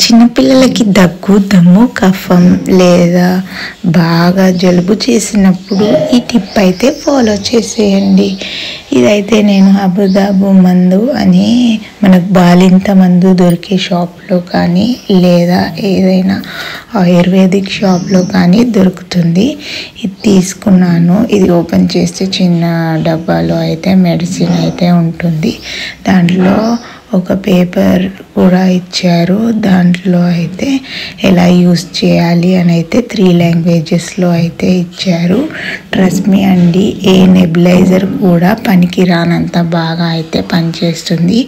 చిన్నపిల్లలకి దగ్గు దమ్ము కఫం లేదా బాగా జలుబు చేసినప్పుడు ఈ టిప్ అయితే ఫాలో చేసేయండి. ఇదైతే నేను అబుదాబు మందు అని మనకు బాలింత మందు దొరికే షాప్లో కానీ లేదా ఏదైనా ఆయుర్వేదిక్ షాప్లో కానీ దొరుకుతుంది. ఇది తీసుకున్నాను. ఇది ఓపెన్ చేస్తే చిన్న డబ్బాలో అయితే మెడిసిన్ అయితే ఉంటుంది. దాంట్లో ఒక పేపర్ కూడా ఇచ్చారు. దాంట్లో అయితే ఎలా యూస్ చేయాలి అని అయితే 3 లాంగ్వేజెస్లో అయితే ఇచ్చారు. ట్రస్ట్ మీ అండి, ఏ నెబులైజర్ కూడా పనికి రానంత బాగా అయితే పనిచేస్తుంది.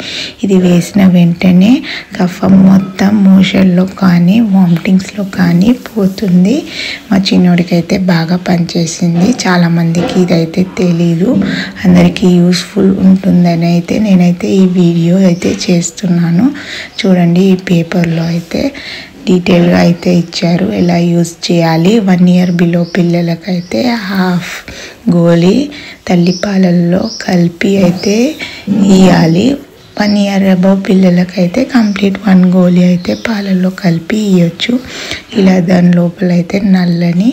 ఇది వేసిన వెంటనే కఫం మొత్తం మోషన్లో కానీ వామిటింగ్స్లో కానీ పోతుంది. మా చిన్నోడికి అయితే బాగా పనిచేసింది. చాలామందికి ఇదైతే తెలీదు, అందరికీ యూస్ఫుల్ ఉంటుందని అయితే నేనైతే ఈ వీడియో అయితే చేస్తున్నాను. చూడండి, ఈ పేపర్లో అయితే డీటెయిల్గా అయితే ఇచ్చారు ఎలా యూజ్ చేయాలి. 1 year బిలో పిల్లలకైతే హాఫ్ గోళీ తల్లిపాలల్లో కలిపి అయితే ఇవ్వాలి. 1 year అబవ్ పిల్లలకైతే కంప్లీట్ 1 గోళీ అయితే పాలల్లో కలిపి ఇవ్వచ్చు. ఇలా దాని లోపల అయితే నల్లని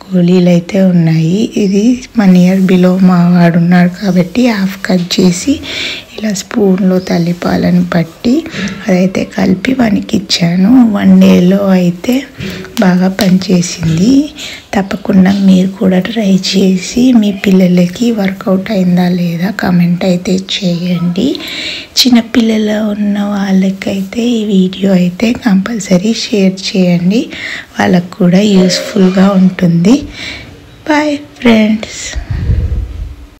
గోళీలు అయితే ఉన్నాయి. ఇది 1 year బిలో మా వాడు ఉన్నాడు కాబట్టి హాఫ్ కట్ చేసి ఇలా స్పూన్లో తల్లిపాలను పట్టి అదైతే కలిపి వానికి ఇచ్చాను. 1 dayలో అయితే బాగా పనిచేసింది. తప్పకుండా మీరు కూడా ట్రై చేసి మీ పిల్లలకి వర్కౌట్ అయిందా లేదా కామెంట్ అయితే చేయండి. చిన్నపిల్లలు ఉన్న వాళ్ళకైతే ఈ వీడియో అయితే కంపల్సరీ షేర్ చేయండి, వాళ్ళకు కూడా యూస్ఫుల్గా ఉంటుంది. Boy friends.